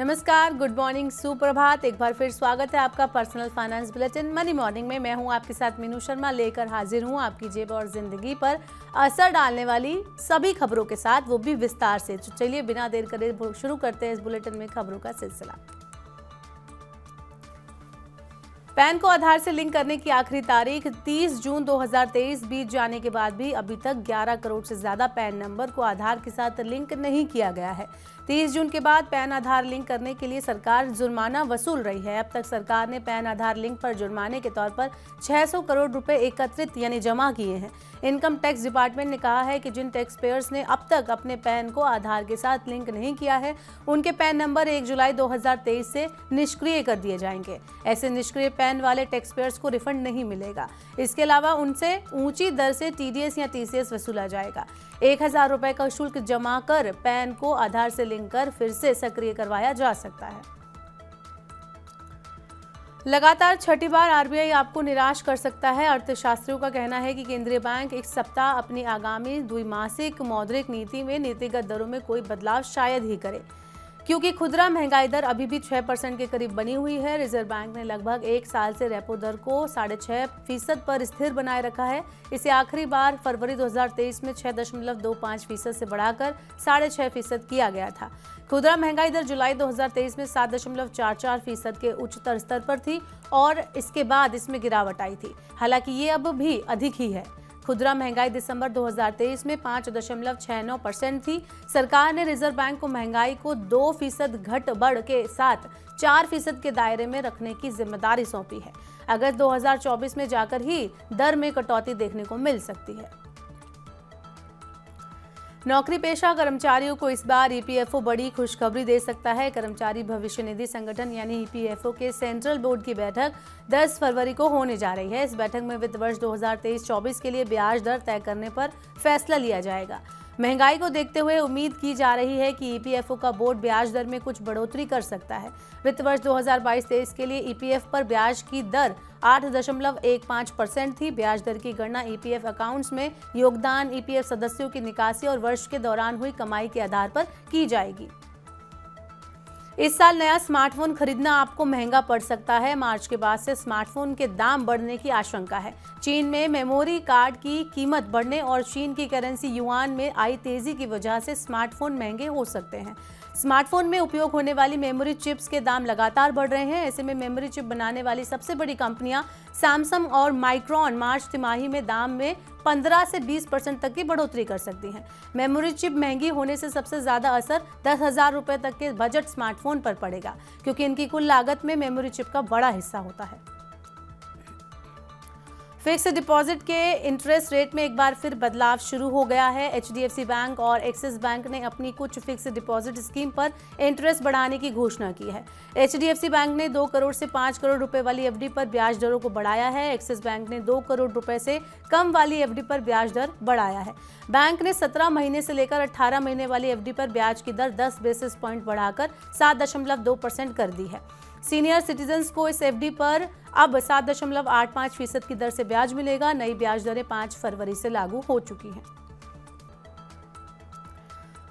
नमस्कार, good morning, सुप्रभात। एक बार फिर स्वागत है आपका personal finance bulletin money morning में। मैं हूं आपके साथ मीनू शर्मा, लेकर हाजिर हूं आपकी जेब और जिंदगी पर असर डालने वाली सभी खबरों के साथ, वो भी विस्तार से। तो चलिए बिना देर करे शुरू करते हैं इस बुलेटिन में खबरों का सिलसिला। पैन को आधार से लिंक करने की आखिरी तारीख 30 जून 2023 बीत जाने के बाद भी अभी तक 11 करोड़ से ज्यादा पैन नंबर को आधार के साथ लिंक नहीं किया गया है। 30 जून के बाद पैन आधार लिंक करने के लिए सरकार जुर्माना वसूल रही है। अब तक सरकार ने पैन आधार लिंक पर जुर्माने के तौर पर 600 करोड़ रुपए एकत्रित यानी जमा किए हैं। इनकम टैक्स डिपार्टमेंट ने कहा है कि जिन टैक्स पेयर्स ने अब तक अपने पैन को आधार के साथ लिंक नहीं किया है, उनके पैन नंबर 1 जुलाई 2023 से निष्क्रिय कर दिए जाएंगे। ऐसे निष्क्रिय पैन वाले टैक्स पेयर्स को रिफंड नहीं मिलेगा। इसके अलावा उनसे ऊंची दर से टीडीएस या टीसीएस वसूला जाएगा। 1000 रुपए का शुल्क जमा कर पैन को आधार से लिंक कर फिर से सक्रिय करवाया जा सकता है। लगातार छठी बार आरबीआई आपको निराश कर सकता है। अर्थशास्त्रियों का कहना है कि केंद्रीय बैंक एक सप्ताह अपनी आगामी द्विमासिक मौद्रिक नीति में नीतिगत दरों में कोई बदलाव शायद ही करे, क्योंकि खुदरा महंगाई दर अभी भी 6% के करीब बनी हुई है। रिजर्व बैंक ने लगभग एक साल से रेपो दर को 6.5% पर स्थिर बनाए रखा है। इसे आखिरी बार फरवरी 2023 में 6.25% से बढ़ाकर 6.5% किया गया था। खुदरा महंगाई दर जुलाई 2023 में 7.44% के उच्चतर स्तर पर थी और इसके बाद इसमें गिरावट आई थी। हालांकि ये अब भी अधिक ही है। खुदरा महंगाई दिसंबर 2023 में 5.69% थी। सरकार ने रिजर्व बैंक को महंगाई को 2% घट बढ़ के साथ 4% के दायरे में रखने की जिम्मेदारी सौंपी है। अगस्त 2024 में जाकर ही दर में कटौती देखने को मिल सकती है। नौकरी पेशा कर्मचारियों को इस बार ईपीएफओ बड़ी खुशखबरी दे सकता है। कर्मचारी भविष्य निधि संगठन यानी ईपीएफओ के सेंट्रल बोर्ड की बैठक 10 फरवरी को होने जा रही है। इस बैठक में वित्त वर्ष 2023-24 के लिए ब्याज दर तय करने पर फैसला लिया जाएगा। महंगाई को देखते हुए उम्मीद की जा रही है कि ईपीएफओ का बोर्ड ब्याज दर में कुछ बढ़ोतरी कर सकता है। वित्त वर्ष 2022-23 के लिए ईपीएफ पर ब्याज की दर 8.15% थी। ब्याज दर की गणना ईपीएफ अकाउंट्स में योगदान, ईपीएफ सदस्यों की निकासी और वर्ष के दौरान हुई कमाई के आधार पर की जाएगी। इस साल नया स्मार्टफोन खरीदना आपको महंगा पड़ सकता है। मार्च के बाद से स्मार्टफोन के दाम बढ़ने की आशंका है। चीन में मेमोरी कार्ड की कीमत बढ़ने और चीन की करेंसी युआन में आई तेजी की वजह से स्मार्टफोन महंगे हो सकते हैं। स्मार्टफोन में उपयोग होने वाली मेमोरी चिप्स के दाम लगातार बढ़ रहे हैं। ऐसे में मेमोरी चिप बनाने वाली सबसे बड़ी कंपनियां सैमसंग और माइक्रोन मार्च तिमाही में दाम में 15 से 20% तक की बढ़ोतरी कर सकती हैं। मेमोरी चिप महंगी होने से सबसे ज्यादा असर 10,000 रुपए तक के बजट स्मार्टफोन पर पड़ेगा, क्योंकि इनकी कुल लागत में मेमोरी चिप का बड़ा हिस्सा होता है। फिक्स डिपॉजिट के इंटरेस्ट रेट में एक बार फिर बदलाव शुरू हो गया है। एचडीएफसी बैंक और एक्सिस बैंक ने अपनी कुछ फिक्स डिपॉजिट स्कीम पर इंटरेस्ट बढ़ाने की घोषणा की है। एचडीएफसी बैंक ने 2 करोड़ से 5 करोड़ रुपए वाली एफडी पर ब्याज दरों को बढ़ाया है। एक्सिस बैंक ने 2 करोड़ रुपए से कम वाली एफडी पर ब्याज दर बढ़ाया है। बैंक ने 17 महीने से लेकर 18 महीने वाली एफडी पर ब्याज की दर 10 बेसिस पॉइंट बढ़ाकर 7.2% कर दी है। सीनियर सिटीजन्स को इस एफडी पर अब 7.85% की दर से ब्याज मिलेगा। नई ब्याज दरें 5 फरवरी से लागू हो चुकी हैं।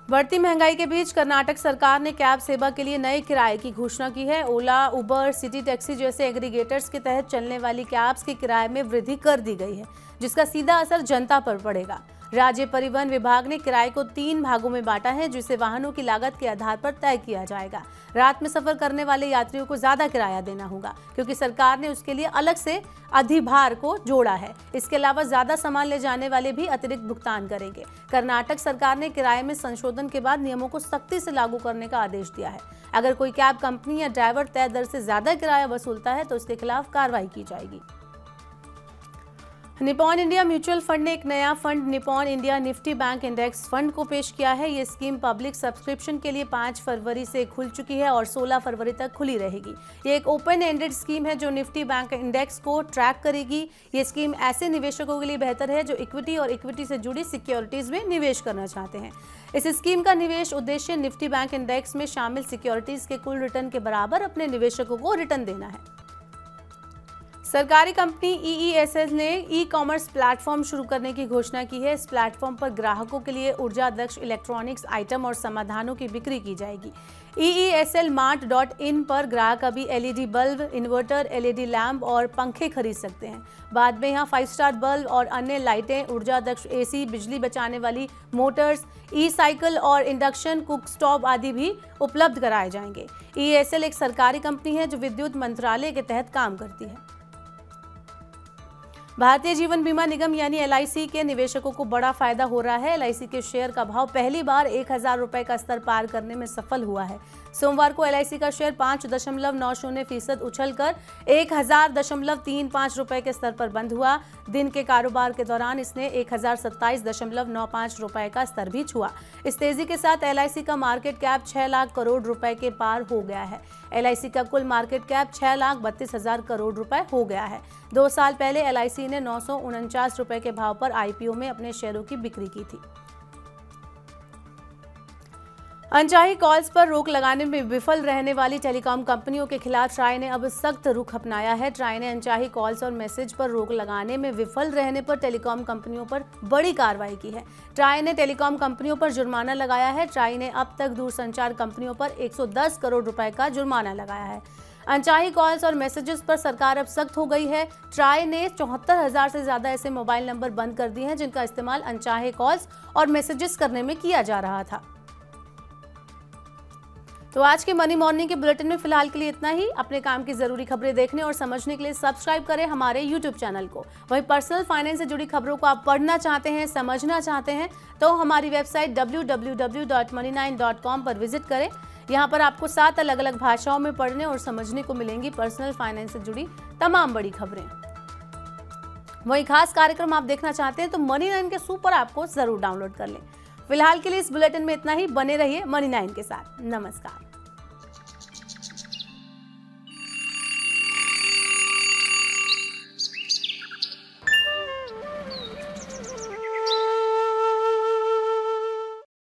बढ़ती महंगाई के बीच कर्नाटक सरकार ने कैब सेवा के लिए नए किराए की घोषणा की है। ओला, उबर, सिटी टैक्सी जैसे एग्रीगेटर्स के तहत चलने वाली कैब्स के किराए में वृद्धि कर दी गई है, जिसका सीधा असर जनता पर पड़ेगा। राज्य परिवहन विभाग ने किराए को 3 भागों में बांटा है, जिसे वाहनों की लागत के आधार पर तय किया जाएगा। रात में सफर करने वाले यात्रियों को ज्यादा किराया देना होगा, क्योंकि सरकार ने उसके लिए अलग से अधिभार को जोड़ा है। इसके अलावा ज्यादा सामान ले जाने वाले भी अतिरिक्त भुगतान करेंगे। कर्नाटक सरकार ने किराए में संशोधन के बाद नियमों को सख्ती से लागू करने का आदेश दिया है। अगर कोई कैब कंपनी या ड्राइवर तय दर से ज्यादा किराया वसूलता है तो उसके खिलाफ कार्रवाई की जाएगी। निपॉन इंडिया म्यूचुअल फंड ने एक नया fund Nippon India Nifty bank index fund को पेश किया है। ये स्कीम पब्लिक सब्सक्रिप्शन के लिए 5 फरवरी से खुल चुकी है और 16 फरवरी तक खुली रहेगी। ये एक ओपन एंडेड स्कीम है जो निफ्टी बैंक इंडेक्स को ट्रैक करेगी। ये स्कीम ऐसे निवेशकों के लिए बेहतर है जो इक्विटी और इक्विटी से जुड़ी सिक्योरिटीज में निवेश करना चाहते हैं। इस स्कीम का निवेश उद्देश्य निफ्टी बैंक इंडेक्स में शामिल सिक्योरिटीज के कुल रिटर्न के बराबर अपने निवेशकों को रिटर्न देना है। सरकारी कंपनी EESL ने ई-कॉमर्स प्लेटफॉर्म शुरू करने की घोषणा की है। इस प्लेटफॉर्म पर ग्राहकों के लिए ऊर्जा दक्ष इलेक्ट्रॉनिक्स आइटम और समाधानों की बिक्री की जाएगी। EESLmart.in पर ग्राहक अभी LED bulb, inverter, LED lamp और पंखे खरीद सकते हैं। बाद में यहाँ 5 स्टार बल्ब और अन्य लाइटें, ऊर्जा दक्ष AC, बिजली बचाने वाली मोटर्स, ई-साइकिल और इंडक्शन कुक स्टोव आदि भी उपलब्ध कराए जाएंगे। EESL एक सरकारी कंपनी है जो विद्युत मंत्रालय के तहत काम करती है। भारतीय जीवन बीमा निगम यानी LIC के निवेशकों को बड़ा फायदा हो रहा है। LIC के शेयर का भाव पहली बार 1000 रुपए का स्तर पार करने में सफल हुआ है। सोमवार को LIC का शेयर 5.90% उछलकर 1000.35 रुपए के स्तर पर बंद हुआ। दिन के कारोबार के दौरान इसने 1027.95 रुपए का स्तर भी छुआ। इस तेजी के साथ LIC का मार्केट कैप 6 लाख करोड़ रुपए के पार हो गया है। LIC का कुल मार्केट कैप 6,32,000 करोड़ रुपए हो गया है। 2 साल पहले LIC ने 949 रुपए के भाव पर IPO में अपने शेयरों की बिक्री की थी। अनचाही कॉल्स पर रोक लगाने में विफल रहने वाली टेलीकॉम कंपनियों के खिलाफ ट्राई ने अब सख्त रुख अपनाया है। ट्राई ने अनचाही कॉल्स और मैसेज पर रोक लगाने में विफल रहने पर टेलीकॉम कंपनियों पर बड़ी कार्रवाई की है। ट्राई ने टेलीकॉम कंपनियों पर जुर्माना लगाया है। ट्राई ने अब तक दूरसंचार कंपनियों पर 110 करोड़ रुपए का जुर्माना लगाया है। अनचाही कॉल्स और मैसेजेस पर सरकार अब सख्त हो गई है। ट्राई ने 74,000 से ज्यादा ऐसे मोबाइल नंबर बंद कर दिए हैं जिनका इस्तेमाल अनचाहे कॉल्स और मैसेजेस करने में किया जा रहा था। तो आज के मनी मॉर्निंग के बुलेटिन में फिलहाल के लिए इतना ही। अपने काम की जरूरी खबरें देखने और समझने के लिए सब्सक्राइब करें हमारे YouTube चैनल को। वहीं पर्सनल फाइनेंस से जुड़ी खबरों को आप पढ़ना चाहते हैं, समझना चाहते हैं तो हमारी वेबसाइट www.money9.com पर विजिट करें। यहाँ पर आपको 7 अलग अलग भाषाओं में पढ़ने और समझने को मिलेंगी पर्सनल फाइनेंस से जुड़ी तमाम बड़ी खबरें। वही खास कार्यक्रम आप देखना चाहते हैं तो मनी 9 के सुपर ऐप को जरूर डाउनलोड कर लें। फिलहाल के लिए इस बुलेटिन में इतना ही। बने रहिए मनी 9 के साथ। नमस्कार।